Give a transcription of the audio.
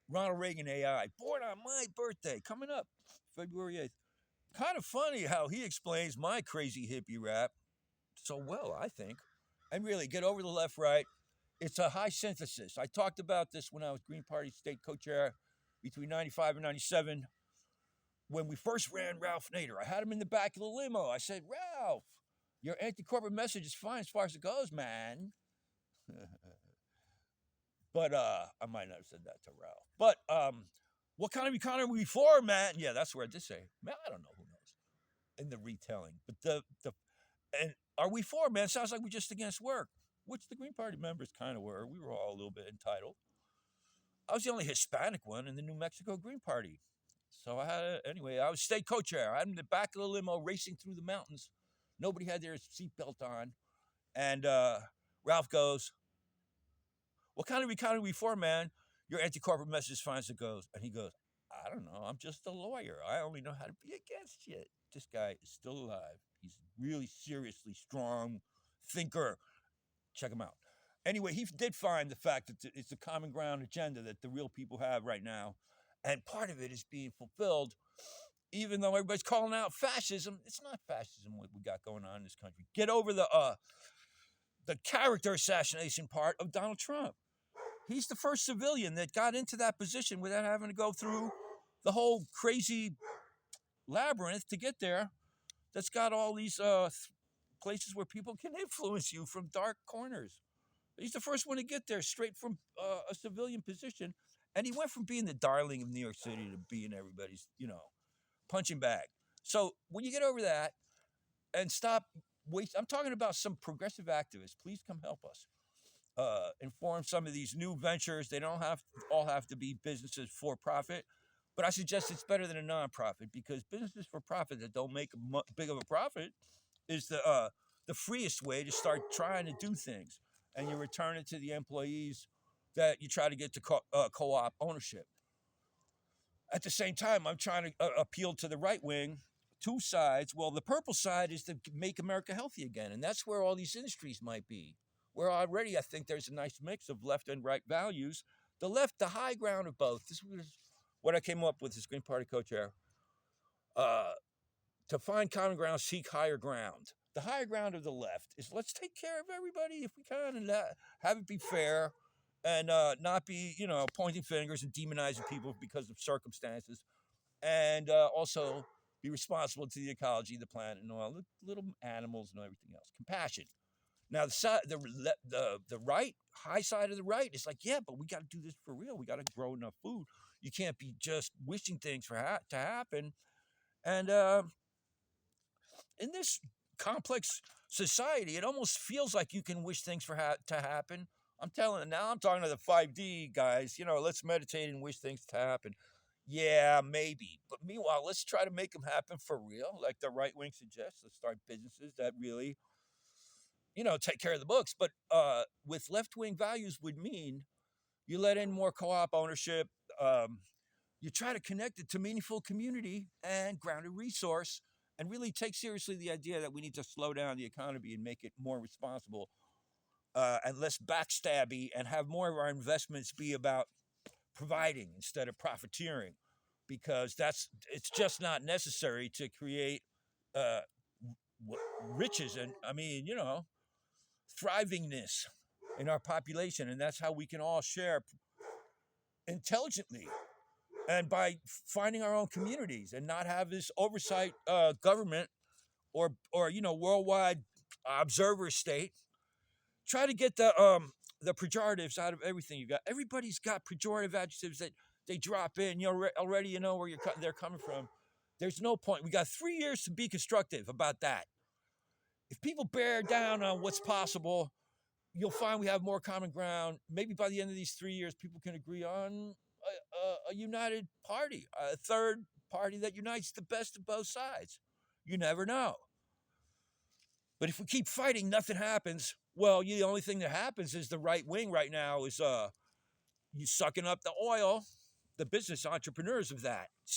Ronald Reagan AI, born on my birthday, coming up February 8th. Kind of funny how he explains my crazy hippie rap so well, I think. And really, get over the left, right. It's a high synthesis. I talked about this when I was Green Party state co-chair between 95 and 97 when we first ran Ralph Nader. I had him in the back of the limo. I said, Ralph, your anti-corporate message is fine as far as it goes, man. But I might not have said that to Ralph. But what kind of economy are we for, man? Yeah, that's where I did say, man, I don't know, who knows, in the retelling. But and are we for, man? Sounds like we're just against work, which the Green Party members kind of were. We were all a little bit entitled. I was the only Hispanic one in the New Mexico Green Party. So anyway, I was state co-chair. I'm in the back of the limo racing through the mountains. Nobody had their seatbelt on. And Ralph goes, what kind of economy are we for, man? Your anti-corporate message finds it goes. And he goes, I don't know. I'm just a lawyer. I only know how to be against shit. This guy is still alive. He's really seriously strong thinker. Check him out. Anyway, he did find the fact that it's a common ground agenda that the real people have right now. And part of it is being fulfilled, even though everybody's calling out fascism. It's not fascism what we got going on in this country. Get over the character assassination part of Donald Trump. He's the first civilian that got into that position without having to go through the whole crazy labyrinth to get there. That's got all these places where people can influence you from dark corners. He's the first one to get there straight from a civilian position. And he went from being the darling of New York City to being everybody's, punching bag. So when you get over that and stop I'm talking about some progressive activists. Please come help us. Inform some of these new ventures. They don't all have to be businesses for profit. But I suggest it's better than a nonprofit, because businesses for profit that don't make big of a profit is the freest way to start trying to do things. And you return it to the employees that you try to get to co-op ownership. At the same time, I'm trying to appeal to the right wing, two sides. Well, the purple side is to make America healthy again. And that's where all these industries might be, where already I think there's a nice mix of left and right values. The left, the high ground of both. This was what I came up with as Green Party co-chair. To find common ground, seek higher ground. The higher ground of the left is let's take care of everybody if we can and have it be fair and not be, pointing fingers and demonizing people because of circumstances. And also be responsible to the ecology, the planet, and all the little animals and everything else. Compassion. Now, the right, high side of the right is like, yeah, but we got to do this for real. We got to grow enough food. You can't be just wishing things to happen. And in this complex society, it almost feels like you can wish things to happen. I'm talking to the 5D guys, let's meditate and wish things to happen. Yeah, maybe. But meanwhile, let's try to make them happen for real, like the right wing suggests. Let's start businesses that really, take care of the books. But with left wing values would mean you let in more co-op ownership. You try to connect it to meaningful community and grounded resource, and really take seriously the idea that we need to slow down the economy and make it more responsible and less backstabby, and have more of our investments be about providing instead of profiteering, because it's just not necessary to create riches and thrivingness in our population. And that's how we can all share intelligently, and by finding our own communities and not have this oversight government or worldwide observer state. Try to get the pejoratives out of everything you got. Everybody's got pejorative adjectives that they drop in. Already you know where they're coming from. There's no point. We got 3 years to be constructive about that. If people bear down on what's possible, you'll find we have more common ground. Maybe by the end of these 3 years, people can agree on a united party, a third party that unites the best of both sides. You never know. But if we keep fighting, nothing happens. Well, the only thing that happens is the right wing right now is you sucking up the oil, the business entrepreneurs of that.